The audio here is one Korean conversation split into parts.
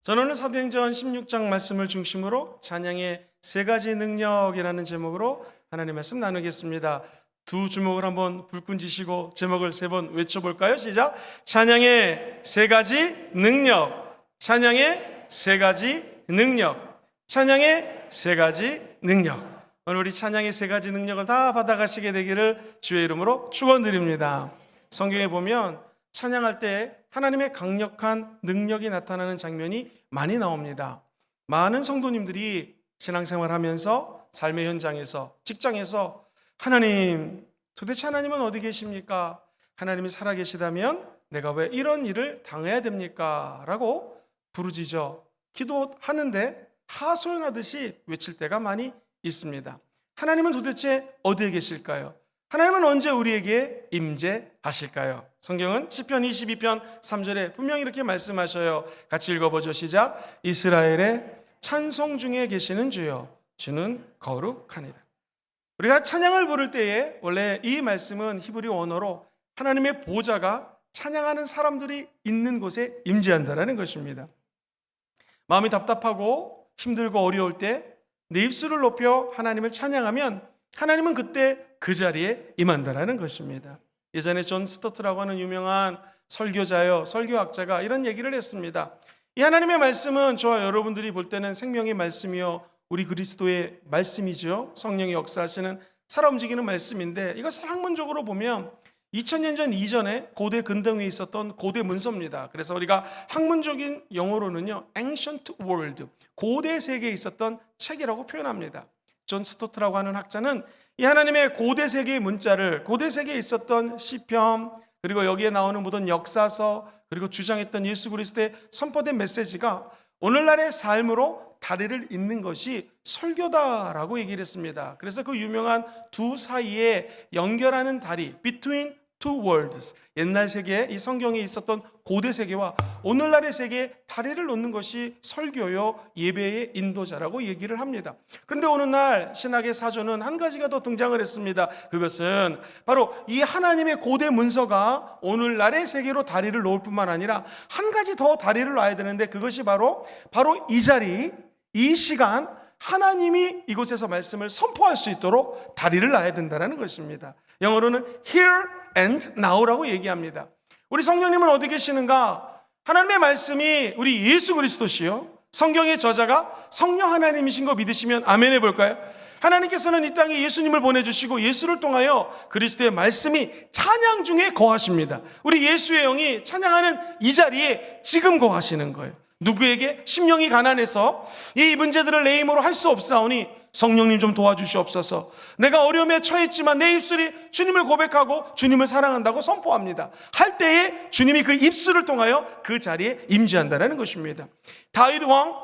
저는 오늘 사도행전 16장 말씀을 중심으로 찬양의 세 가지 능력이라는 제목으로 하나님의 말씀 나누겠습니다. 두 주먹을 한번 불끈 쥐시고 제목을 세 번 외쳐볼까요? 시작! 찬양의 세 가지 능력, 찬양의 세 가지 능력, 찬양의 세 가지 능력. 오늘 우리 찬양의 세 가지 능력을 다 받아가시게 되기를 주의 이름으로 축원드립니다. 성경에 보면 찬양할 때 하나님의 강력한 능력이 나타나는 장면이 많이 나옵니다. 많은 성도님들이 신앙생활하면서 삶의 현장에서, 직장에서 하나님, 도대체 하나님은 어디 계십니까? 하나님이 살아계시다면 내가 왜 이런 일을 당해야 됩니까? 라고 부르짖어 기도하는데 하소연하듯이 외칠 때가 많이 있습니다. 하나님은 도대체 어디에 계실까요? 하나님은 언제 우리에게 임재하실까요? 성경은 시편 22편 3절에 분명히 이렇게 말씀하셔요. 같이 읽어보죠. 시작! 이스라엘의 찬송 중에 계시는 주여, 주는 거룩하니라. 우리가 찬양을 부를 때에 원래 이 말씀은 히브리 원어로 하나님의 보좌가 찬양하는 사람들이 있는 곳에 임재한다는 것입니다. 마음이 답답하고 힘들고 어려울 때 내 입술을 높여 하나님을 찬양하면 하나님은 그때 그 자리에 임한다는 것입니다. 예전에 존 스토트라고 하는 유명한 설교자요, 설교학자가 이런 얘기를 했습니다. 이 하나님의 말씀은 저와 여러분들이 볼 때는 생명의 말씀이요, 우리 그리스도의 말씀이죠. 성령이 역사하시는 살아 움직이는 말씀인데 이것을 학문적으로 보면 2000년 전 이전에 고대 근동에 있었던 고대 문서입니다. 그래서 우리가 학문적인 용어로는요, Ancient World, 고대 세계에 있었던 책이라고 표현합니다. 존 스토트라고 하는 학자는 이 하나님의 고대 세계의 문자를, 고대 세계에 있었던 시편, 그리고 여기에 나오는 모든 역사서, 그리고 주장했던 예수 그리스도의 선포된 메시지가 오늘날의 삶으로 다리를 잇는 것이 설교다라고 얘기를 했습니다. 그래서 그 유명한 두 사이에 연결하는 다리, Between Two Worlds, 옛날 세계에 이 성경에 있었던 고대 세계와 오늘날의 세계에 다리를 놓는 것이 설교요, 예배의 인도자라고 얘기를 합니다. 그런데 어느 날 신학의 사전은 한 가지가 더 등장을 했습니다. 그것은 바로 이 하나님의 고대 문서가 오늘날의 세계로 다리를 놓을 뿐만 아니라 한 가지 더 다리를 놔야 되는데 그것이 바로 이 자리, 이 시간, 하나님이 이곳에서 말씀을 선포할 수 있도록 다리를 놔야 된다는 것입니다. 영어로는 here and now라고 얘기합니다. 우리 성령님은 어디 계시는가? 하나님의 말씀이 우리 예수 그리스도시요, 성경의 저자가 성령 하나님이신 거 믿으시면 아멘 해볼까요? 하나님께서는 이 땅에 예수님을 보내주시고 예수를 통하여 그리스도의 말씀이 찬양 중에 거하십니다. 우리 예수의 영이 찬양하는 이 자리에 지금 거하시는 거예요. 누구에게? 심령이 가난해서 이 문제들을 내 힘으로 할 수 없사오니 성령님 좀 도와주시옵소서. 내가 어려움에 처했지만 내 입술이 주님을 고백하고 주님을 사랑한다고 선포합니다. 할 때에 주님이 그 입술을 통하여 그 자리에 임재한다는 것입니다. 다윗 왕,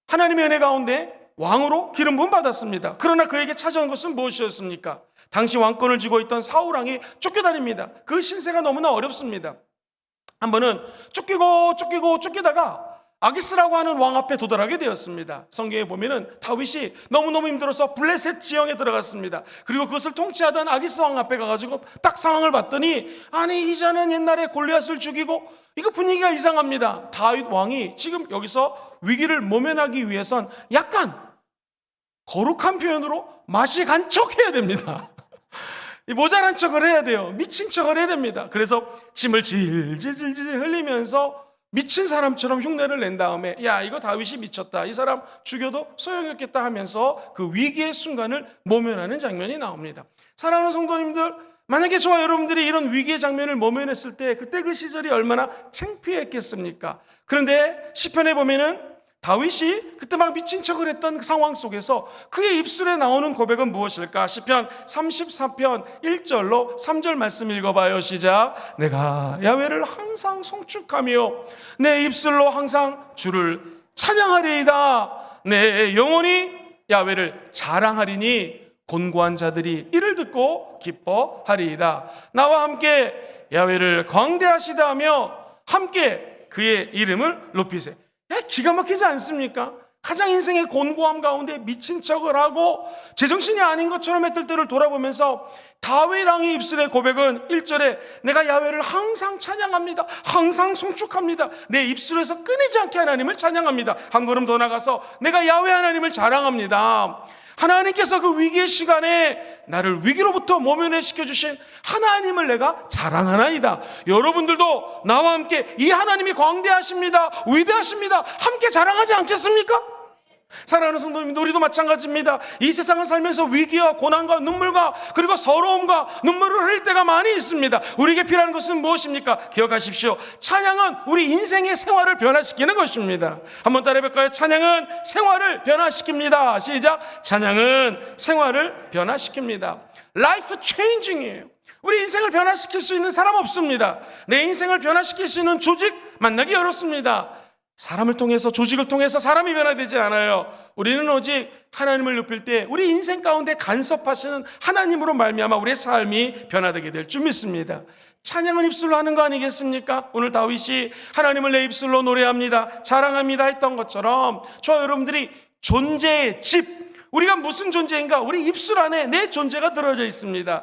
하나님의 은혜 가운데 왕으로 기름 부음 받았습니다. 그러나 그에게 찾아온 것은 무엇이었습니까? 당시 왕권을 쥐고 있던 사울 왕이 쫓겨다닙니다. 그 신세가 너무나 어렵습니다. 한 번은 쫓기다가 아기스라고 하는 왕 앞에 도달하게 되었습니다. 성경에 보면은 다윗이 너무너무 힘들어서 블레셋 지형에 들어갔습니다. 그리고 그것을 통치하던 아기스 왕 앞에 가가지고 딱 상황을 봤더니, 아니 이자는 옛날에 골리앗을 죽이고, 이거 분위기가 이상합니다. 다윗 왕이 지금 여기서 위기를 모면하기 위해선 약간 거룩한 표현으로 맛이 간 척해야 됩니다. 모자란 척을 해야 돼요. 미친 척을 해야 됩니다. 그래서 침을 질질질질 흘리면서 미친 사람처럼 흉내를 낸 다음에, 야, 이거 다윗이 미쳤다, 이 사람 죽여도 소용이 없겠다 하면서 그 위기의 순간을 모면하는 장면이 나옵니다. 사랑하는 성도님들, 만약에 저와 여러분들이 이런 위기의 장면을 모면했을 때 그때 그 시절이 얼마나 창피했겠습니까? 그런데 시편에 보면은 다윗이 그때 막 미친 척을 했던 그 상황 속에서 그의 입술에 나오는 고백은 무엇일까? 시편 34편 1절로 3절 말씀 읽어봐요. 시작! 내가 야훼를 항상 송축하며 내 입술로 항상 주를 찬양하리이다. 내 영혼이 야훼를 자랑하리니 곤고한 자들이 이를 듣고 기뻐하리이다. 나와 함께 야훼를 광대하시다며 함께 그의 이름을 높이세. 기가 막히지 않습니까? 가장 인생의 곤고함 가운데 미친 척을 하고 제정신이 아닌 것처럼 했을 때를 돌아보면서 다윗 왕의 입술의 고백은 1절에 내가 야훼를 항상 찬양합니다. 항상 송축합니다. 내 입술에서 끊이지 않게 하나님을 찬양합니다. 한 걸음 더 나가서 내가 야훼 하나님을 자랑합니다. 하나님께서 그 위기의 시간에 나를 위기로부터 모면해시켜 주신 하나님을 내가 자랑하나이다. 여러분들도 나와 함께 이 하나님이 광대하십니다, 위대하십니다, 함께 자랑하지 않겠습니까? 사랑하는 성도님, 우리도 마찬가지입니다. 이 세상을 살면서 위기와 고난과 눈물과 그리고 서러움과 눈물을 흘릴 때가 많이 있습니다. 우리에게 필요한 것은 무엇입니까? 기억하십시오. 찬양은 우리 인생의 생활을 변화시키는 것입니다. 한번 따라해볼까요? 찬양은 생활을 변화시킵니다. 시작. 찬양은 생활을 변화시킵니다. 라이프 체인징이에요. 우리 인생을 변화시킬 수 있는 사람 없습니다. 내 인생을 변화시킬 수 있는 조직 만나기 어렵습니다. 사람을 통해서, 조직을 통해서 사람이 변화되지 않아요. 우리는 오직 하나님을 높일 때 우리 인생 가운데 간섭하시는 하나님으로 말미암아 우리의 삶이 변화되게 될 줄 믿습니다. 찬양은 입술로 하는 거 아니겠습니까? 오늘 다윗이 하나님을 내 입술로 노래합니다, 자랑합니다 했던 것처럼 저와 여러분들이 존재의 집, 우리가 무슨 존재인가? 우리 입술 안에 내 존재가 들어져 있습니다.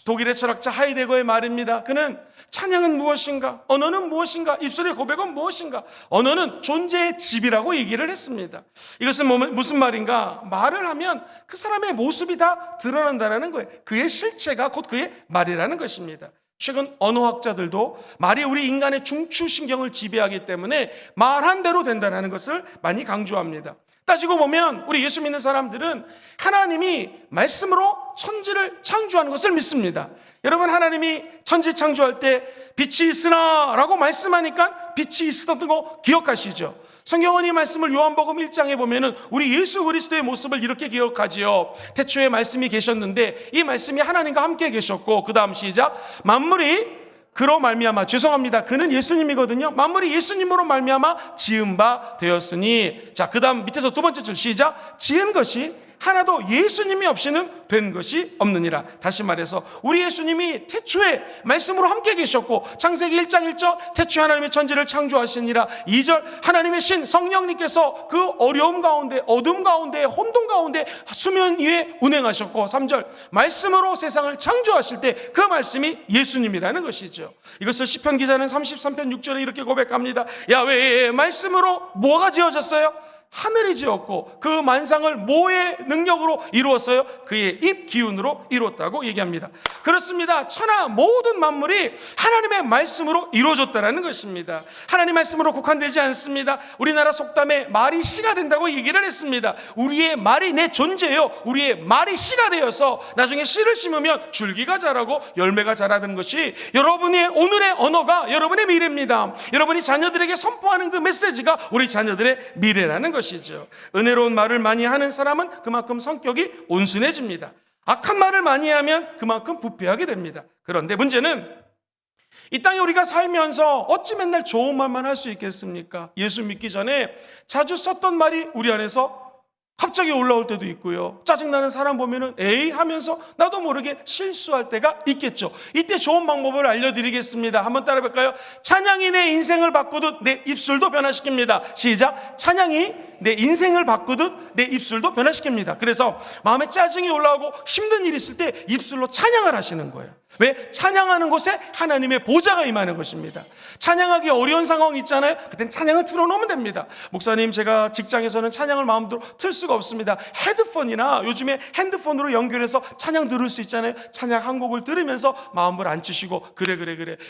독일의 철학자 하이데거의 말입니다. 그는 찬양은 무엇인가? 언어는 무엇인가? 입술의 고백은 무엇인가? 언어는 존재의 집이라고 얘기를 했습니다. 이것은 무슨 말인가? 말을 하면 그 사람의 모습이 다 드러난다는 거예요. 그의 실체가 곧 그의 말이라는 것입니다. 최근 언어학자들도 말이 우리 인간의 중추신경을 지배하기 때문에 말한 대로 된다는 것을 많이 강조합니다. 따지고 보면 우리 예수 믿는 사람들은 하나님이 말씀으로 천지를 창조하는 것을 믿습니다. 여러분, 하나님이 천지 창조할 때 빛이 있으나 라고 말씀하니까 빛이 있었던 거 기억하시죠? 성경은 이 말씀을 요한복음 1장에 보면은 우리 예수 그리스도의 모습을 이렇게 기억하지요. 태초에 말씀이 계셨는데 이 말씀이 하나님과 함께 계셨고, 그 다음 시작. 만물이 그로 말미암아, 죄송합니다, 그는 예수님이거든요. 만물이 예수님으로 말미암아 지은 바 되었으니, 자, 그 다음 밑에서 두 번째 줄 시작. 지은 것이 하나도 예수님이 없이는 된 것이 없느니라. 다시 말해서 우리 예수님이 태초에 말씀으로 함께 계셨고, 창세기 1장 1절 태초에 하나님의 천지를 창조하시니라. 2절 하나님의 신 성령님께서 그 어려움 가운데, 어둠 가운데, 혼돈 가운데 수면 위에 운행하셨고, 3절 말씀으로 세상을 창조하실 때 그 말씀이 예수님이라는 것이죠. 이것을 시편 기자는 33편 6절에 이렇게 고백합니다. 야훼의 말씀으로 뭐가 지어졌어요? 하늘이 지었고 그 만상을 뭐의 능력으로 이루었어요? 그의 입 기운으로 이루었다고 얘기합니다. 그렇습니다. 천하 모든 만물이 하나님의 말씀으로 이루어졌다는 것입니다. 하나님 말씀으로 국한되지 않습니다. 우리나라 속담에 말이 씨가 된다고 얘기를 했습니다. 우리의 말이 내 존재예요. 우리의 말이 씨가 되어서 나중에 씨를 심으면 줄기가 자라고 열매가 자라는 것이 여러분의 오늘의 언어가 여러분의 미래입니다. 여러분이 자녀들에게 선포하는 그 메시지가 우리 자녀들의 미래라는 것이죠. 은혜로운 말을 많이 하는 사람은 그만큼 성격이 온순해집니다. 악한 말을 많이 하면 그만큼 부패하게 됩니다. 그런데 문제는 이 땅에 우리가 살면서 어찌 맨날 좋은 말만 할 수 있겠습니까? 예수 믿기 전에 자주 썼던 말이 우리 안에서 갑자기 올라올 때도 있고요. 짜증나는 사람 보면은 에이 하면서 나도 모르게 실수할 때가 있겠죠. 이때 좋은 방법을 알려드리겠습니다. 한번 따라해볼까요? 찬양이 내 인생을 바꾸듯 내 입술도 변화시킵니다. 시작. 찬양이 내 인생을 바꾸듯 내 입술도 변화시킵니다. 그래서 마음에 짜증이 올라오고 힘든 일이 있을 때 입술로 찬양을 하시는 거예요. 왜? 찬양하는 곳에 하나님의 보좌가 임하는 것입니다. 찬양하기 어려운 상황이 있잖아요. 그땐 찬양을 틀어놓으면 됩니다. 목사님, 제가 직장에서는 찬양을 마음대로 틀 수가 없습니다. 헤드폰이나 요즘에 핸드폰으로 연결해서 찬양 들을 수 있잖아요. 찬양 한 곡을 들으면서 마음을 앉히시고 그래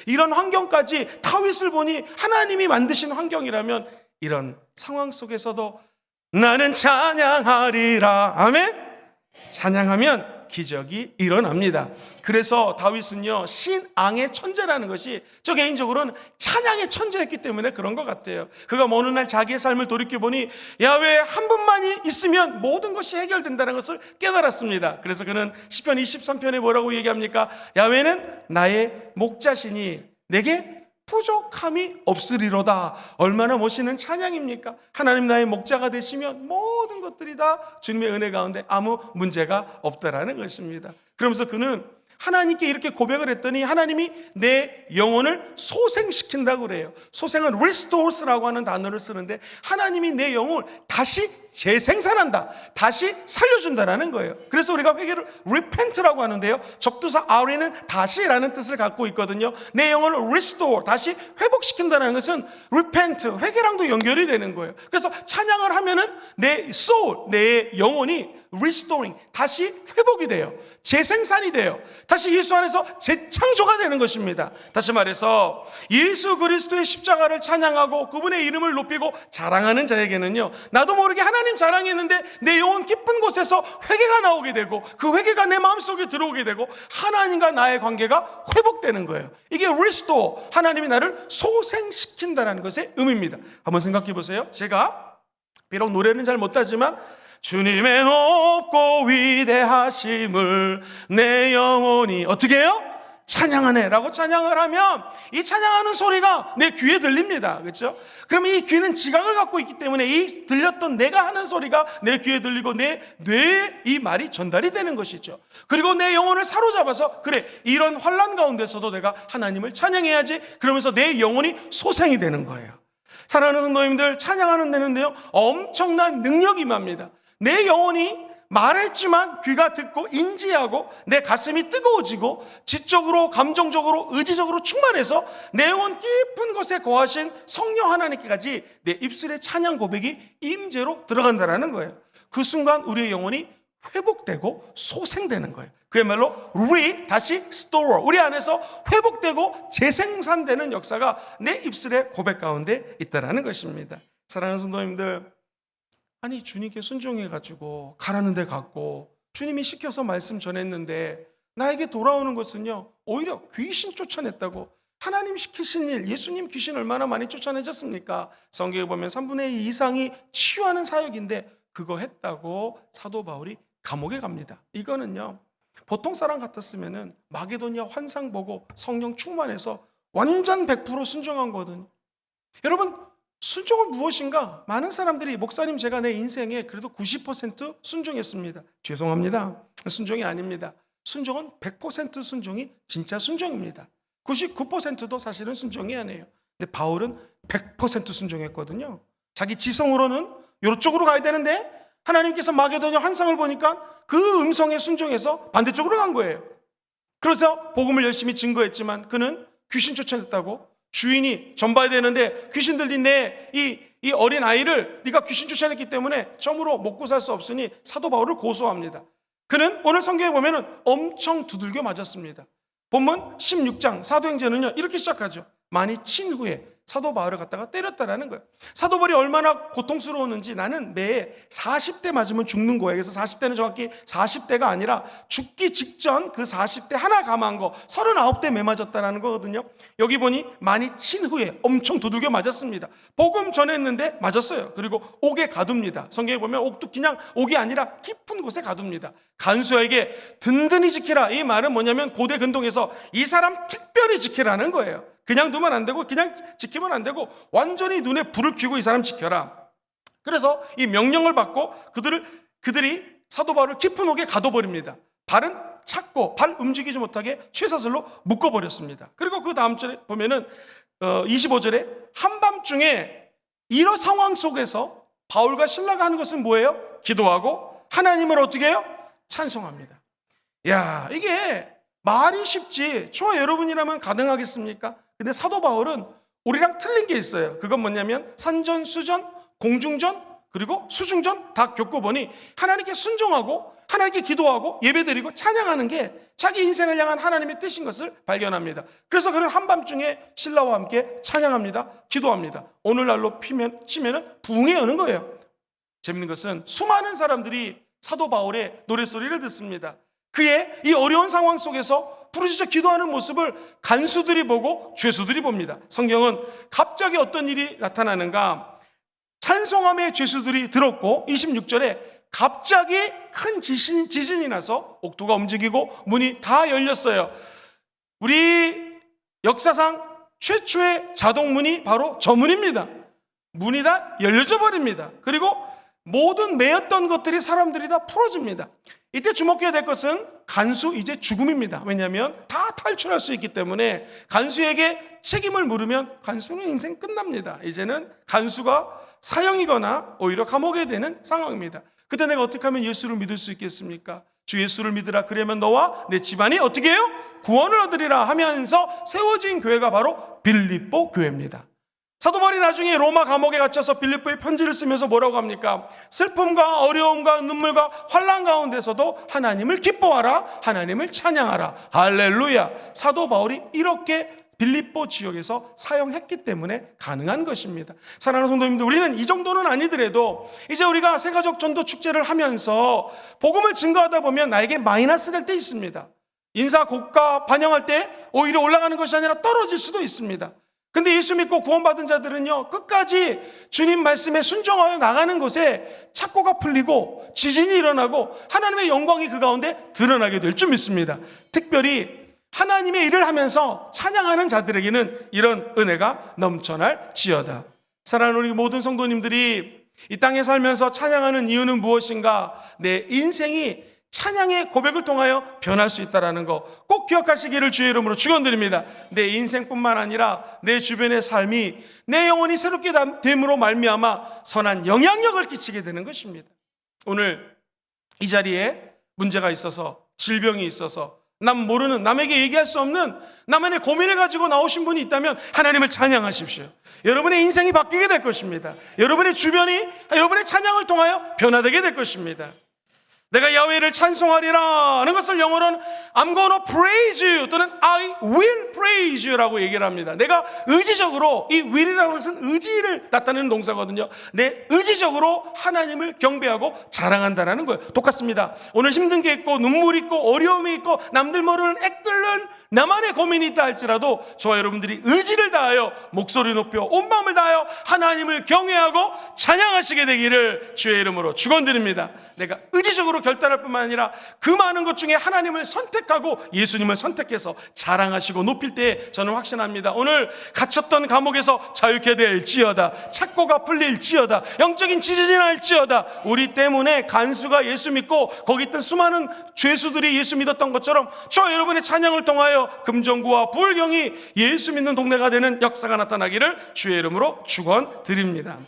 이런 환경까지 다윗을 보니 하나님이 만드신 환경이라면 이런 상황 속에서도 나는 찬양하리라. 아멘. 찬양하면 기적이 일어납니다. 그래서 다윗은요, 신앙의 천재라는 것이 저 개인적으로는 찬양의 천재였기 때문에 그런 것 같아요. 그가 어느 날 자기의 삶을 돌이켜보니 야훼 한 분만이 있으면 모든 것이 해결된다는 것을 깨달았습니다. 그래서 그는 시편 23편에 뭐라고 얘기합니까? 야훼는 나의 목자시니 내게 부족함이 없으리로다. 얼마나 멋있는 찬양입니까? 하나님 나의 목자가 되시면 모든 것들이 다 주님의 은혜 가운데 아무 문제가 없다라는 것입니다. 그러면서 그는 하나님께 이렇게 고백을 했더니 하나님이 내 영혼을 소생시킨다고 그래요. 소생은 restores라고 하는 단어를 쓰는데 하나님이 내 영혼을 다시 재생산한다, 다시 살려준다라는 거예요. 그래서 우리가 회개를 repent라고 하는데요, 접두사 re는 다시라는 뜻을 갖고 있거든요. 내 영혼을 restore, 다시 회복시킨다는 것은 repent, 회개랑도 연결이 되는 거예요. 그래서 찬양을 하면은 내 soul, 내 영혼이 restoring, 다시 회복이 돼요. 재생산이 돼요. 다시 예수 안에서 재창조가 되는 것입니다. 다시 말해서 예수 그리스도의 십자가를 찬양하고 그분의 이름을 높이고 자랑하는 자에게는요, 나도 모르게 하나님 자랑했는데 내 영혼 깊은 곳에서 회개가 나오게 되고 그 회개가 내 마음속에 들어오게 되고 하나님과 나의 관계가 회복되는 거예요. 이게 restore, 하나님이 나를 소생시킨다는 것의 의미입니다. 한번 생각해 보세요. 제가 비록 노래는 잘 못하지만 주님의 높고 위대하심을 내 영혼이 어떻게 해요? 찬양하네 라고 찬양을 하면 이 찬양하는 소리가 내 귀에 들립니다. 그렇죠? 그러면 이 귀는 지각을 갖고 있기 때문에 이 들렸던 내가 하는 소리가 내 귀에 들리고 내 뇌에 이 말이 전달이 되는 것이죠. 그리고 내 영혼을 사로잡아서 그래, 이런 환난 가운데서도 내가 하나님을 찬양해야지, 그러면서 내 영혼이 소생이 되는 거예요. 사랑하는 성도님들, 찬양하는 데는데요 엄청난 능력이 임합니다. 내 영혼이 말했지만 귀가 듣고 인지하고 내 가슴이 뜨거워지고 지적으로, 감정적으로, 의지적으로 충만해서 내 영혼 깊은 곳에 거하신 성령 하나님께까지 내 입술에 찬양 고백이 임재로 들어간다는 거예요. 그 순간 우리의 영혼이 회복되고 소생되는 거예요. 그야말로 다시 store, 우리 안에서 회복되고 재생산되는 역사가 내 입술의 고백 가운데 있다는 것입니다. 사랑하는 성도님들, 아니 주님께 순종해가지고 가라는 데 갔고 주님이 시켜서 말씀 전했는데 나에게 돌아오는 것은요 오히려 귀신 쫓아냈다고. 하나님 시키신 일, 예수님 귀신 얼마나 많이 쫓아내셨습니까? 성경에 보면 3분의 2 이상이 치유하는 사역인데 그거 했다고 사도 바울이 감옥에 갑니다. 이거는요 보통 사람 같았으면은 마게도니아 환상 보고 성령 충만해서 완전 100% 순종한 거거든요. 여러분, 순종은 무엇인가? 많은 사람들이 목사님 제가 내 인생에 그래도 90% 순종했습니다. 죄송합니다. 순종이 아닙니다. 순종은 100% 순종이 진짜 순종입니다. 99%도 사실은 순종이 아니에요. 근데 바울은 100% 순종했거든요. 자기 지성으로는 이쪽으로 가야 되는데 하나님께서 마게도냐 환상을 보니까 그 음성에 순종해서 반대쪽으로 간 거예요. 그래서 복음을 열심히 증거했지만 그는 귀신 쫓아냈다고, 주인이 전 봐야 되는데 귀신 들린 이 어린 아이를 네가 귀신 쫓아냈기 때문에 점으로 먹고 살 수 없으니 사도 바울을 고소합니다. 그는 오늘 성경에 보면은 엄청 두들겨 맞았습니다. 본문 16장 사도행전은요 이렇게 시작하죠. 많이 친 후에 사도 바울을 갖다가 때렸다라는 거예요. 사도 바울이 얼마나 고통스러웠는지, 나는 매 40대 맞으면 죽는 거예요. 그래서 40대는 정확히 40대가 아니라 죽기 직전 그 40대 하나 감한 거 39대 매 맞았다라는 거거든요. 여기 보니 많이 친 후에 엄청 두들겨 맞았습니다. 복음 전했는데 맞았어요. 그리고 옥에 가둡니다. 성경에 보면 옥도 그냥 옥이 아니라 깊은 곳에 가둡니다. 간수에게 든든히 지키라. 이 말은 뭐냐면 고대 근동에서 이 사람 특별히 지키라는 거예요. 그냥 두면 안 되고 그냥 지키면 안 되고 완전히 눈에 불을 켜고 이 사람 지켜라. 그래서 이 명령을 받고 그들이 사도 바울을 깊은 옥에 가둬버립니다. 발은 찾고 발 움직이지 못하게 쇠사슬로 묶어버렸습니다. 그리고 그 다음 절에 보면은 25절에 한밤중에 이런 상황 속에서 바울과 실라가 하는 것은 뭐예요? 기도하고 하나님을 어떻게 해요? 찬송합니다. 야, 이게 말이 쉽지 저와 여러분이라면 가능하겠습니까? 근데 사도 바울은 우리랑 틀린 게 있어요. 그건 뭐냐면 산전, 수전, 공중전, 그리고 수중전 다 겪어보니 하나님께 순종하고 하나님께 기도하고 예배드리고 찬양하는 게 자기 인생을 향한 하나님의 뜻인 것을 발견합니다. 그래서 그는 한밤중에 신라와 함께 찬양합니다. 기도합니다. 오늘날로 치면은 부흥이 오는 거예요. 재밌는 것은 수많은 사람들이 사도 바울의 노랫소리를 듣습니다. 그의 이 어려운 상황 속에서 부르짖어 기도하는 모습을 간수들이 보고 죄수들이 봅니다. 성경은 갑자기 어떤 일이 나타나는가? 찬송함의 죄수들이 들었고 26절에 갑자기 큰 지진이 나서 옥토가 움직이고 문이 다 열렸어요. 우리 역사상 최초의 자동문이 바로 저 문입니다. 문이 다 열려져 버립니다. 그리고 모든 매였던 것들이 사람들이 다 풀어집니다. 이때 주목해야 될 것은 간수 이제 죽음입니다. 왜냐하면 다 탈출할 수 있기 때문에 간수에게 책임을 물으면 간수는 인생 끝납니다. 이제는 간수가 사형이거나 오히려 감옥에 되는 상황입니다. 그때 내가 어떻게 하면 예수를 믿을 수 있겠습니까? 주 예수를 믿으라, 그러면 너와 내 집안이 어떻게 해요? 구원을 얻으리라 하면서 세워진 교회가 바로 빌립보 교회입니다. 사도 바울이 나중에 로마 감옥에 갇혀서 빌립보에 편지를 쓰면서 뭐라고 합니까? 슬픔과 어려움과 눈물과 환난 가운데서도 하나님을 기뻐하라, 하나님을 찬양하라. 할렐루야. 사도 바울이 이렇게 빌립보 지역에서 사용했기 때문에 가능한 것입니다. 사랑하는 성도님들, 우리는 이 정도는 아니더라도 이제 우리가 새가족 전도 축제를 하면서 복음을 증거하다 보면 나에게 마이너스 될 때 있습니다. 인사 고가 반영할 때 오히려 올라가는 것이 아니라 떨어질 수도 있습니다. 근데 예수 믿고 구원받은 자들은요, 끝까지 주님 말씀에 순종하여 나가는 곳에 착고가 풀리고 지진이 일어나고 하나님의 영광이 그 가운데 드러나게 될 줄 믿습니다. 특별히 하나님의 일을 하면서 찬양하는 자들에게는 이런 은혜가 넘쳐날 지어다. 사랑하는 우리 모든 성도님들이 이 땅에 살면서 찬양하는 이유는 무엇인가? 내 인생이 찬양의 고백을 통하여 변할 수 있다는 거 꼭 기억하시기를 주의 이름으로 축원드립니다. 내 인생뿐만 아니라 내 주변의 삶이 내 영혼이 새롭게 됨으로 말미암아 선한 영향력을 끼치게 되는 것입니다. 오늘 이 자리에 문제가 있어서, 질병이 있어서, 남 모르는, 남에게 얘기할 수 없는 나만의 고민을 가지고 나오신 분이 있다면 하나님을 찬양하십시오. 여러분의 인생이 바뀌게 될 것입니다. 여러분의 주변이 여러분의 찬양을 통하여 변화되게 될 것입니다. 내가 야훼를 찬송하리라 하는 것을 영어로는 I'm gonna praise you 또는 I will praise you라고 얘기를 합니다. 내가 의지적으로, 이 will이라는 것은 의지를 나타내는 동사거든요. 내 의지적으로 하나님을 경배하고 자랑한다는 거예요. 똑같습니다. 오늘 힘든 게 있고 눈물이 있고 어려움이 있고 남들 모르는 애끓는 나만의 고민이 있다 할지라도 저와 여러분들이 의지를 다하여 목소리 높여 온 마음을 다하여 하나님을 경외하고 찬양하시게 되기를 주의 이름으로 축원드립니다. 내가 의지적으로 결단할 뿐만 아니라 그 많은 것 중에 하나님을 선택하고 예수님을 선택해서 자랑하시고 높일 때 저는 확신합니다. 오늘 갇혔던 감옥에서 자유케 될지어다, 착고가 풀릴지어다, 영적인 지진이 날지어다. 우리 때문에 간수가 예수 믿고 거기 있던 수많은 죄수들이 예수 믿었던 것처럼 저와 여러분의 찬양을 통하여 금정구와 부울경이 예수 믿는 동네가 되는 역사가 나타나기를 주의 이름으로 축원드립니다.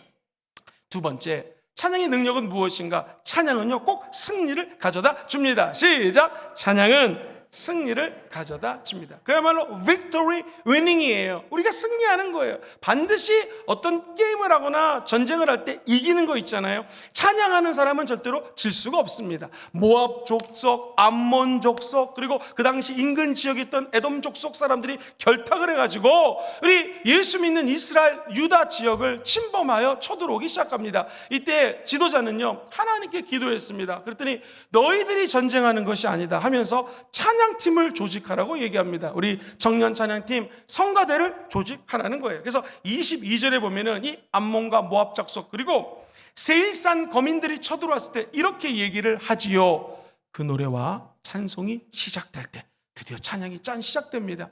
두 번째, 찬양의 능력은 무엇인가? 찬양은요, 꼭 승리를 가져다 줍니다. 시작! 찬양은 승리를 가져다 줍니다. 그야말로 victory winning이에요. 우리가 승리하는 거예요. 반드시 어떤 게임을 하거나 전쟁을 할 때 이기는 거 있잖아요. 찬양하는 사람은 절대로 질 수가 없습니다. 모압 족속, 암몬 족속, 그리고 그 당시 인근 지역에 있던 에돔 족속 사람들이 결탁을 해가지고 우리 예수 믿는 이스라엘 유다 지역을 침범하여 쳐들어오기 시작합니다. 이때 지도자는요, 하나님께 기도했습니다. 그랬더니 너희들이 전쟁하는 것이 아니다 하면서 찬양팀을 조직하라고 얘기합니다. 우리 청년 찬양팀 성가대를 조직하라는 거예요. 그래서 22절에 보면은 이 암몬과 모압 족속 그리고 세일산 거민들이 쳐들어왔을 때 이렇게 얘기를 하지요. 그 노래와 찬송이 시작될 때 드디어 찬양이 시작됩니다.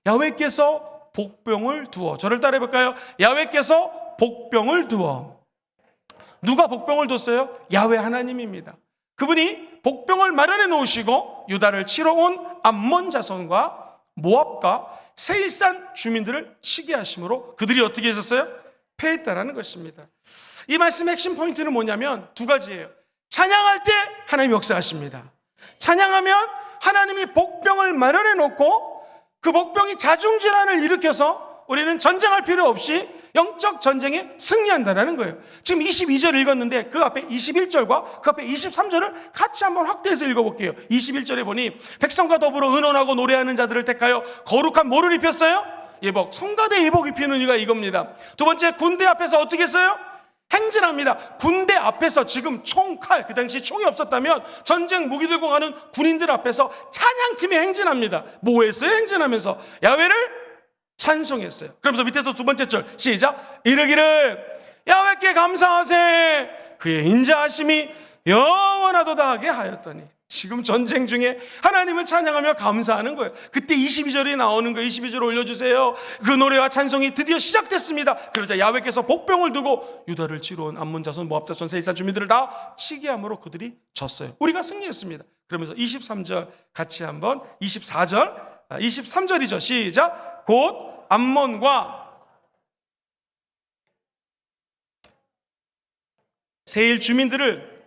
야훼께서 복병을 두어, 저를 따라해 볼까요? 야훼께서 복병을 두어. 누가 복병을 뒀어요? 야훼 하나님입니다. 그분이 복병을 마련해 놓으시고 유다를 치러 온 암몬 자손과 모압과 세일산 주민들을 치게 하심으로 그들이 어떻게 했었어요? 패했다라는 것입니다. 이 말씀의 핵심 포인트는 뭐냐면 두 가지예요. 찬양할 때 하나님이 역사하십니다. 찬양하면 하나님이 복병을 마련해 놓고 그 복병이 자중질환을 일으켜서 우리는 전쟁할 필요 없이 영적 전쟁에 승리한다는 거예요. 지금 22절을 읽었는데 그 앞에 21절과 그 앞에 23절을 같이 한번 확대해서 읽어볼게요. 21절에 보니 백성과 더불어 의논하고 노래하는 자들을 택하여 거룩한 뭐를 입혔어요? 예복, 성가대 예복 입히는 이유가 이겁니다. 두 번째, 군대 앞에서 어떻게 했어요? 행진합니다. 군대 앞에서 지금 총, 칼, 그 당시 총이 없었다면 전쟁 무기 들고 가는 군인들 앞에서 찬양팀이 행진합니다. 뭐 했어요? 행진하면서 야훼를 찬송했어요. 그러면서 밑에서 두 번째 절 시작! 이르기를 야훼께 감사하세 그의 인자하심이 영원하도다 하게 하였더니. 지금 전쟁 중에 하나님을 찬양하며 감사하는 거예요. 그때 22절이 나오는 거예요. 22절 올려주세요. 그 노래와 찬송이 드디어 시작됐습니다. 그러자 야훼께서 복병을 두고 유다를 치러 온 암몬 자손, 모압 자손, 세이사 주민들을 다 치게 함으로 그들이 졌어요. 우리가 승리했습니다. 그러면서 23절 같이 한번 23절이죠. 시작. 곧 암몬과 세일 주민들을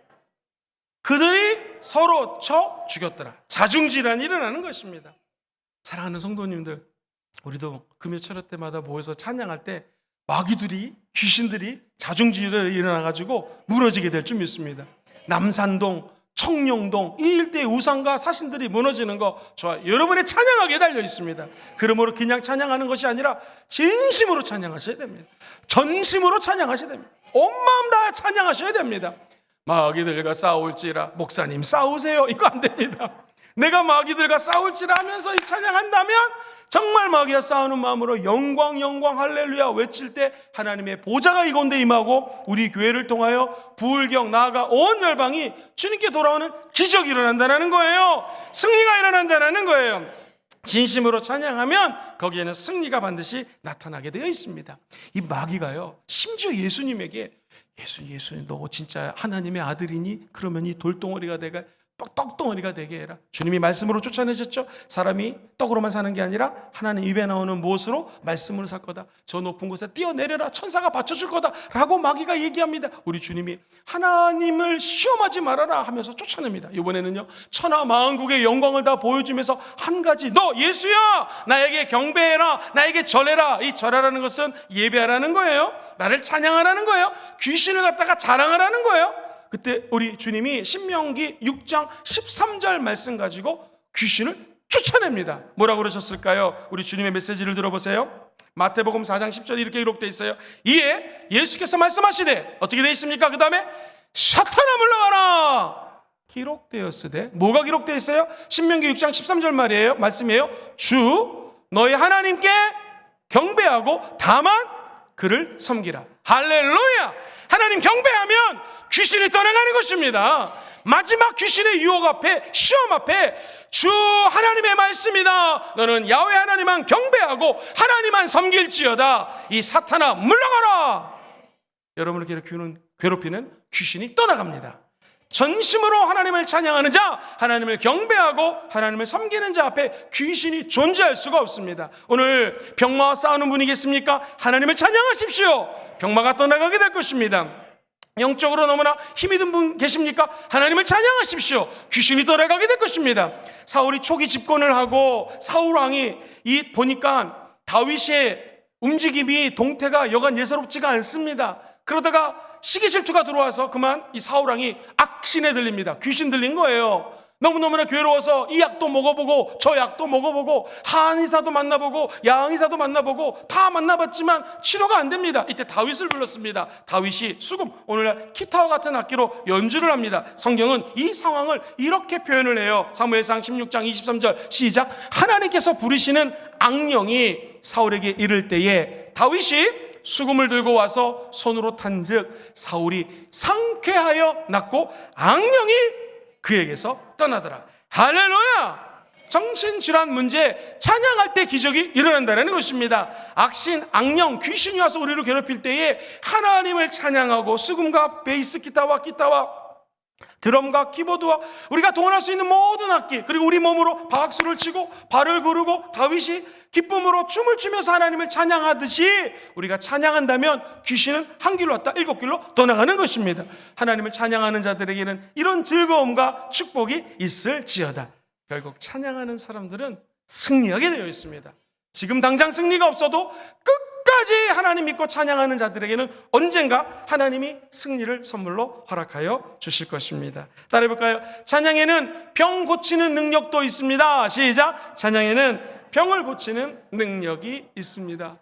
그들이 서로 쳐 죽였더라. 자중질환이 일어나는 것입니다. 사랑하는 성도님들, 우리도 금요철회 때마다 모여서 찬양할 때 마귀들이, 귀신들이 자중질환이 일어나가지고 무너지게 될 줄 믿습니다. 남산동, 청룡동 이 일대의 우상과 사신들이 무너지는 거 저와 여러분의 찬양하기에 달려 있습니다. 그러므로 그냥 찬양하는 것이 아니라 진심으로 찬양하셔야 됩니다. 전심으로 찬양하셔야 됩니다. 온 마음 다 찬양하셔야 됩니다. 마귀들과 싸울지라, 목사님 싸우세요, 이거 안 됩니다. 내가 마귀들과 싸울지라 하면서 이 찬양한다면 정말 마귀와 싸우는 마음으로 영광 영광 할렐루야 외칠 때 하나님의 보좌가 이곳에 임하고 우리 교회를 통하여 부울경 나아가 온 열방이 주님께 돌아오는 기적이 일어난다는 거예요. 승리가 일어난다는 거예요. 진심으로 찬양하면 거기에는 승리가 반드시 나타나게 되어 있습니다. 이 마귀가요, 심지어 예수님에게 예수님 너 진짜 하나님의 아들이니? 그러면 이 돌덩어리가 되게 떡덩어리가 되게 해라. 주님이 말씀으로 쫓아내셨죠. 사람이 떡으로만 사는 게 아니라 하나님 입에 나오는 무엇으로? 말씀으로 살 거다. 저 높은 곳에 뛰어내려라. 천사가 받쳐줄 거다 라고 마귀가 얘기합니다. 우리 주님이 하나님을 시험하지 말아라 하면서 쫓아냅니다. 이번에는요, 천하 만국의 영광을 다 보여주면서 한 가지, 너 예수야 나에게 경배해라, 나에게 절해라. 이 절하라는 것은 예배하라는 거예요. 나를 찬양하라는 거예요. 귀신을 갖다가 자랑하라는 거예요. 그때 우리 주님이 신명기 6장 13절 말씀 가지고 귀신을 쫓아냅니다. 뭐라고 그러셨을까요? 우리 주님의 메시지를 들어보세요. 마태복음 4장 10절에 이렇게 기록되어 있어요. 이에 예수께서 말씀하시되 어떻게 되어 있습니까? 그 다음에 사탄아 물러가라 기록되었으되. 뭐가 기록되어 있어요? 신명기 6장 13절 말이에요. 말씀이에요. 주 너희 하나님께 경배하고 다만 그를 섬기라. 할렐루야. 하나님 경배하면 귀신이 떠나가는 것입니다. 마지막 귀신의 유혹 앞에, 시험 앞에 주 하나님의 말씀이다. 너는 야훼 하나님만 경배하고 하나님만 섬길지어다. 이 사탄아 물러가라. 여러분을 괴롭히는 귀신이 떠나갑니다. 전심으로 하나님을 찬양하는 자, 하나님을 경배하고 하나님을 섬기는 자 앞에 귀신이 존재할 수가 없습니다. 오늘 병마와 싸우는 분이 계십니까? 하나님을 찬양하십시오. 병마가 떠나가게 될 것입니다. 영적으로 너무나 힘이 든 분 계십니까? 하나님을 찬양하십시오. 귀신이 떠나가게 될 것입니다. 사울이 초기 집권을 하고 사울 왕이 보니까 다윗의 움직임이 동태가 여간 예사롭지가 않습니다. 그러다가 시기 질투가 들어와서 그만 이 사울 왕이 악신에 들립니다. 귀신 들린 거예요. 너무너무나 괴로워서 이 약도 먹어보고 저 약도 먹어보고 한의사도 만나보고 양의사도 만나보고 다 만나봤지만 치료가 안 됩니다. 이때 다윗을 불렀습니다. 다윗이 수금, 오늘날 기타와 같은 악기로 연주를 합니다. 성경은 이 상황을 이렇게 표현을 해요. 사무엘상 16장 23절 시작. 하나님께서 부르시는 악령이 사울에게 이를 때에 다윗이 수금을 들고 와서 손으로 탄즉 사울이 상쾌하여 낫고 악령이 그에게서 떠나더라. 할렐루야. 정신질환 문제 찬양할 때 기적이 일어난다는 것입니다. 악신, 악령, 귀신이 와서 우리를 괴롭힐 때에 하나님을 찬양하고 수금과 베이스 기타와 드럼과 키보드와 우리가 동원할 수 있는 모든 악기, 그리고 우리 몸으로 박수를 치고 발을 구르고 다윗이 기쁨으로 춤을 추면서 하나님을 찬양하듯이 우리가 찬양한다면 귀신은 한 길로 왔다 7길로 떠나가는 것입니다. 하나님을 찬양하는 자들에게는 이런 즐거움과 축복이 있을지어다. 결국 찬양하는 사람들은 승리하게 되어 있습니다. 지금 당장 승리가 없어도 끝까지 하나님 믿고 찬양하는 자들에게는 언젠가 하나님이 승리를 선물로 허락하여 주실 것입니다. 따라해볼까요? 찬양에는 병 고치는 능력도 있습니다. 시작. 찬양에는 병을 고치는 능력이 있습니다.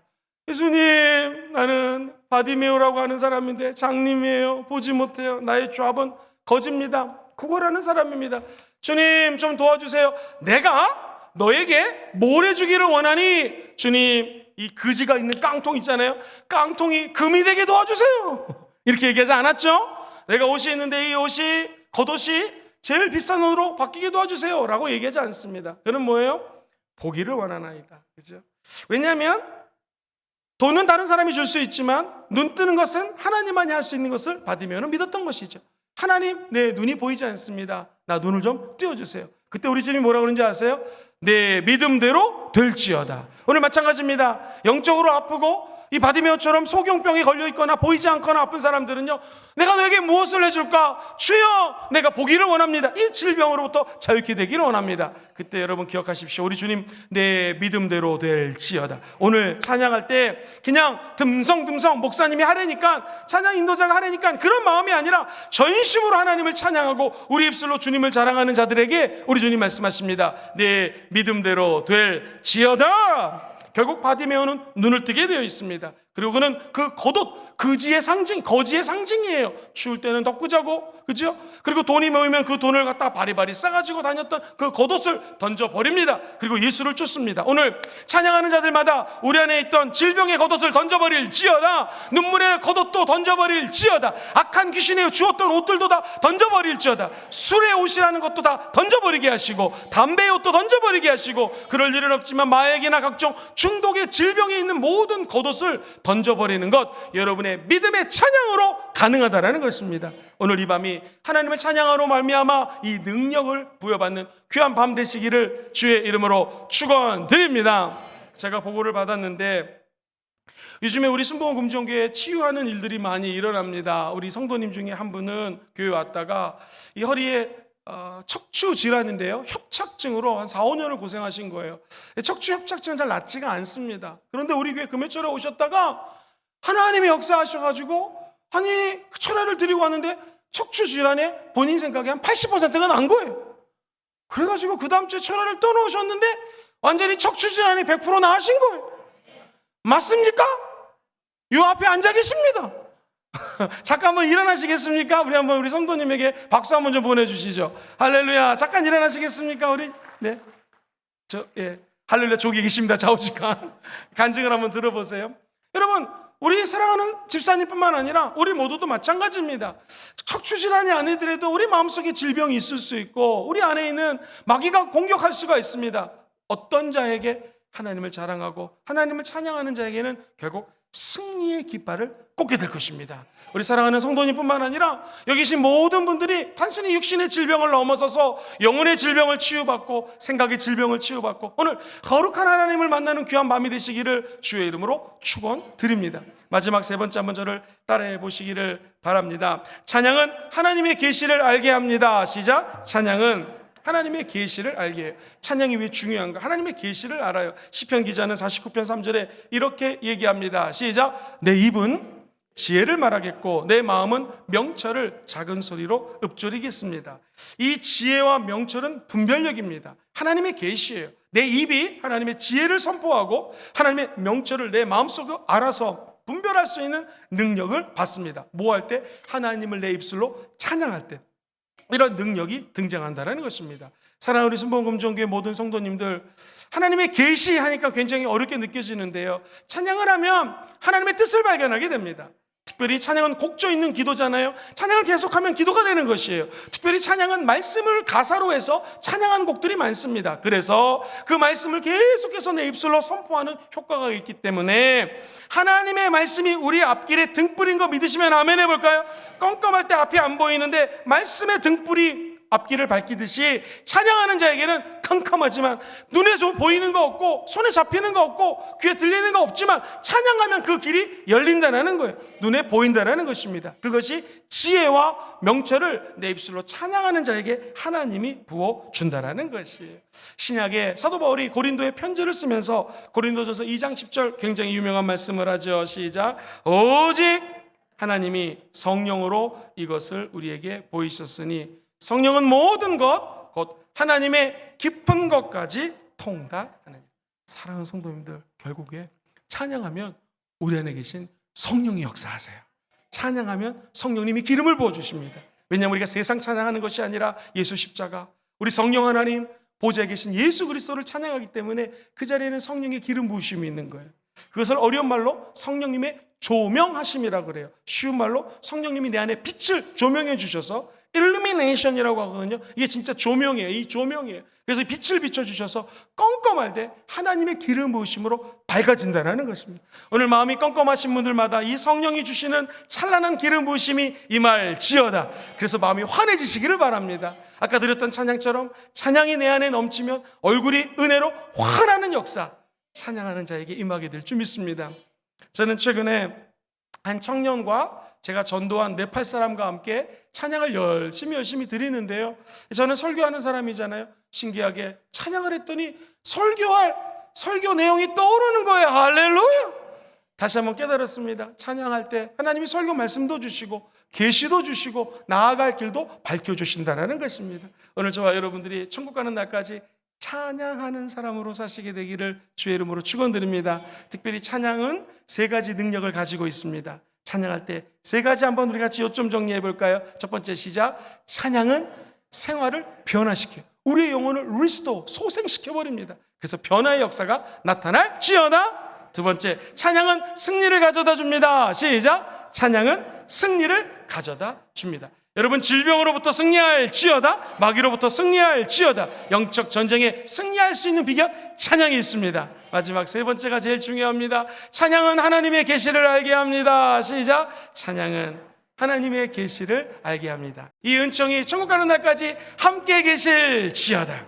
예수님, 나는 바디메오라고 하는 사람인데 장님이에요. 보지 못해요. 나의 좌번 거집니다. 구걸하는 사람입니다. 주님 좀 도와주세요. 내가 너에게 뭘 해주기를 원하니? 주님, 이 그지가 있는 깡통 있잖아요. 깡통이 금이 되게 도와주세요. 이렇게 얘기하지 않았죠? 내가 옷이 있는데 이 옷이, 겉옷이 제일 비싼 옷으로 바뀌게 도와주세요 라고 얘기하지 않습니다. 그는 뭐예요? 보기를 원하나이다. 그죠? 왜냐하면 돈은 다른 사람이 줄 수 있지만 눈 뜨는 것은 하나님만이 할 수 있는 것을 받으면 믿었던 것이죠. 하나님, 내 눈이 보이지 않습니다. 나 눈을 좀 띄워주세요. 그때 우리 주님이 뭐라고 그러는지 아세요? 내 믿음대로 될지어다. 오늘 마찬가지입니다. 영적으로 아프고 이 바디메오처럼 소경병에 걸려있거나 보이지 않거나 아픈 사람들은요, 내가 너에게 무엇을 해줄까? 주여, 내가 보기를 원합니다. 이 질병으로부터 자유케 되기를 원합니다. 그때 여러분 기억하십시오. 우리 주님, 내 믿음대로 될지어다. 오늘 찬양할 때 그냥 듬성듬성 목사님이 하라니까, 찬양 인도자가 하라니까 그런 마음이 아니라 전심으로 하나님을 찬양하고 우리 입술로 주님을 자랑하는 자들에게 우리 주님 말씀하십니다. 내 믿음대로 될지어다. 결국 바디메오는 눈을 뜨게 되어 있습니다. 그리고 그는 그 겉옷, 거지의 상징이에요. 추울 때는 덮고 자고, 그죠? 그리고 돈이 모이면 그 돈을 갖다 바리바리 싸가지고 다녔던 그 겉옷을 던져버립니다. 그리고 예수를 쫓습니다. 오늘 찬양하는 자들마다 우리 안에 있던 질병의 겉옷을 던져버릴지어다. 눈물의 겉옷도 던져버릴지어다. 악한 귀신에 주었던 옷들도 다 던져버릴지어다. 술의 옷이라는 것도 다 던져버리게 하시고, 담배의 옷도 던져버리게 하시고, 그럴 일은 없지만 마약이나 각종 중독의 질병에 있는 모든 겉옷을 던져버리는 것, 여러분의 믿음의 찬양으로 가능하다라는 것입니다. 오늘 이 밤이 하나님을 찬양하러 말미암아 이 능력을 부여받는 귀한 밤 되시기를 주의 이름으로 축원드립니다. 제가 보고를 받았는데 요즘에 우리 순복음 금종교회에 치유하는 일들이 많이 일어납니다. 우리 성도님 중에 한 분은 교회 왔다가 이 허리에 척추 질환인데요, 협착증으로 한 4, 5년을 고생하신 거예요. 척추 협착증은 잘 낫지가 않습니다. 그런데 우리 교회 금요철에 오셨다가 하나님이 역사하셔가지고 아니 그 철회를 드리고 왔는데 척추 질환에 본인 생각에 한 80%가 난 거예요. 그래가지고 그 다음 주에 철회를 떠놓으셨는데 완전히 척추 질환이 100% 나으신 거예요. 맞습니까? 요 앞에 앉아 계십니다. 잠깐 한번 일어나시겠습니까? 우리 성도님에게 박수 한번 좀 보내주시죠. 할렐루야. 잠깐 일어나시겠습니까? 우리 할렐루야. 저기 계십니다. 좌우지간 간증을 한번 들어보세요. 여러분, 우리 사랑하는 집사님뿐만 아니라 우리 모두도 마찬가지입니다. 척추질환이 아니더라도 우리 마음속에 질병이 있을 수 있고 우리 안에 있는 마귀가 공격할 수가 있습니다. 어떤 자에게 하나님을 자랑하고 하나님을 찬양하는 자에게는 결국 승리의 깃발을 꽂게 될 것입니다. 우리 사랑하는 성도님뿐만 아니라 여기 계신 모든 분들이 단순히 육신의 질병을 넘어서서 영혼의 질병을 치유받고 생각의 질병을 치유받고 오늘 거룩한 하나님을 만나는 귀한 밤이 되시기를 주의 이름으로 축원드립니다. 마지막 세 번째 한번 저를 따라해 보시기를 바랍니다. 찬양은 하나님의 계시를 알게 합니다. 시작. 찬양은 하나님의 계시를 알게 해요. 찬양이 왜 중요한가? 하나님의 계시를 알아요. 시편 기자는 49편 3절에 이렇게 얘기합니다. 시작. 내 입은 지혜를 말하겠고 내 마음은 명철을 작은 소리로 읊조리겠습니다. 이 지혜와 명철은 분별력입니다. 하나님의 계시예요. 내 입이 하나님의 지혜를 선포하고 하나님의 명철을 내 마음속에 알아서 분별할 수 있는 능력을 받습니다. 뭐 할 때? 하나님을 내 입술로 찬양할 때 이런 능력이 등장한다는 것입니다. 사랑하는 우리 순복음금종교회 모든 성도님들, 하나님의 계시하니까 굉장히 어렵게 느껴지는데요, 찬양을 하면 하나님의 뜻을 발견하게 됩니다. 특별히 찬양은 곡조 있는 기도잖아요. 찬양을 계속하면 기도가 되는 것이에요. 특별히 찬양은 말씀을 가사로 해서 찬양한 곡들이 많습니다. 그래서 그 말씀을 계속해서 내 입술로 선포하는 효과가 있기 때문에 하나님의 말씀이 우리 앞길에 등불인 거 믿으시면 아멘 해볼까요? 깜깜할 때 앞이 안 보이는데 말씀의 등불이 앞길을 밝히듯이 찬양하는 자에게는 캄캄하지만 눈에 좀 보이는 거 없고 손에 잡히는 거 없고 귀에 들리는 거 없지만 찬양하면 그 길이 열린다는 거예요. 눈에 보인다는 것입니다. 그것이 지혜와 명철을 내 입술로 찬양하는 자에게 하나님이 부어준다는 것이에요. 신약의 사도 바울이 고린도에 편지를 쓰면서 고린도전서 2장 10절 굉장히 유명한 말씀을 하죠. 시작. 오직 하나님이 성령으로 이것을 우리에게 보이셨으니 성령은 모든 것, 곧 하나님의 깊은 것까지 통달하는. 사랑하는 성도님들, 결국에 찬양하면 우리 안에 계신 성령이 역사하세요. 찬양하면 성령님이 기름을 부어주십니다. 왜냐하면 우리가 세상 찬양하는 것이 아니라 예수 십자가, 우리 성령 하나님 보좌에 계신 예수 그리스도를 찬양하기 때문에 그 자리에는 성령의 기름 부으심이 있는 거예요. 그것을 어려운 말로 성령님의 조명하심이라고 그래요. 쉬운 말로 성령님이 내 안에 빛을 조명해 주셔서 illumination이라고 하거든요. 이게 진짜 조명이에요. 이 조명이에요. 그래서 빛을 비춰주셔서 껌껌할 때 하나님의 기름 부으심으로 밝아진다는 것입니다. 오늘 마음이 껌껌하신 분들마다 이 성령이 주시는 찬란한 기름 부으심이 임할지어다. 그래서 마음이 환해지시기를 바랍니다. 아까 드렸던 찬양처럼 찬양이 내 안에 넘치면 얼굴이 은혜로 환하는 역사, 찬양하는 자에게 임하게 될 줄 믿습니다. 저는 최근에 한 청년과 제가 전도한 네팔 사람과 함께 찬양을 열심히 드리는데요. 저는 설교하는 사람이잖아요. 신기하게 찬양을 했더니 설교 내용이 떠오르는 거예요. 할렐루야! 다시 한번 깨달았습니다. 찬양할 때 하나님이 설교 말씀도 주시고 계시도 주시고 나아갈 길도 밝혀주신다는 것입니다. 오늘 저와 여러분들이 천국 가는 날까지 찬양하는 사람으로 사시게 되기를 주의 이름으로 축원드립니다. 특별히 찬양은 3가지 능력을 가지고 있습니다. 찬양할 때 3가지 한번 우리 같이 요점 정리해 볼까요? 첫 번째 시작. 찬양은 생활을 변화시켜요. 우리의 영혼을 리스토어, 소생시켜버립니다. 그래서 변화의 역사가 나타날지어다. 두 번째, 찬양은 승리를 가져다 줍니다. 시작. 찬양은 승리를 가져다 줍니다. 여러분, 질병으로부터 승리할지어다, 마귀로부터 승리할지어다. 영적 전쟁에 승리할 수 있는 비결, 찬양이 있습니다. 마지막 3번째가 제일 중요합니다. 찬양은 하나님의 계시를 알게 합니다. 시작. 찬양은 하나님의 계시를 알게 합니다. 이 은총이 천국 가는 날까지 함께 계실지어다.